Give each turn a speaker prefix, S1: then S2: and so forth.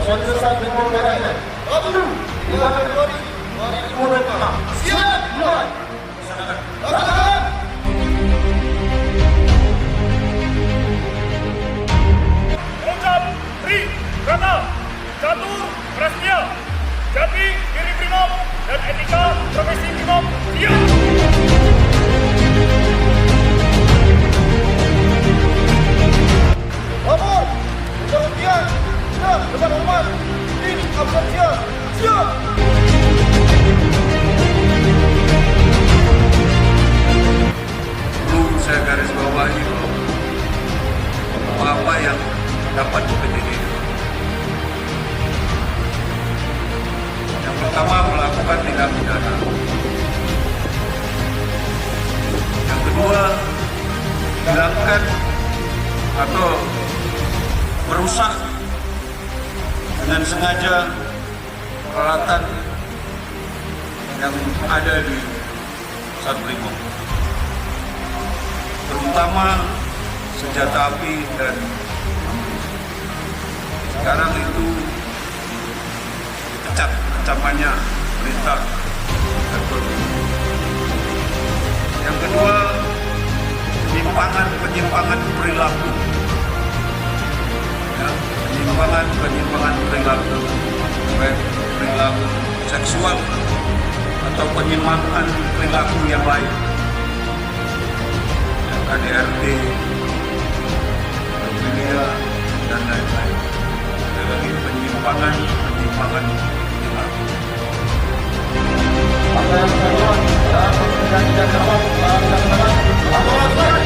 S1: Sesat Timur Barat. Lalu, 2 Februari 2025. Siap, mulai. Laksanakan.
S2: Ucap, Tri, Rata, Catur, Prasetya, Jati, Diri Brimob, dan Etika, Profesi Brimob, siap!
S1: Lapor, kemudian siap depan hormat. Tim absensia siap.
S3: Perlu saya garis bawahi apa yang dapat terjadi. Yang pertama, melakukan tindak pidana. Yang kedua, hilangkan atau merusak dengan sengaja peralatan yang ada di Satbrimob, terutama senjata api dan sekarang itu dipecat ancamannya perintah Ketua. Yang kedua, penyimpangan perilaku, ya, penyimpangan perilaku, baik perilaku seksual atau penyimpangan perilaku yang lain, KDRT, pedofilia, dan lain-lain. Ada lagi penyimpangan perilaku.
S1: Apa yang terjadi dalam pekerjaan tidak terawat, laksanakan. Laporan.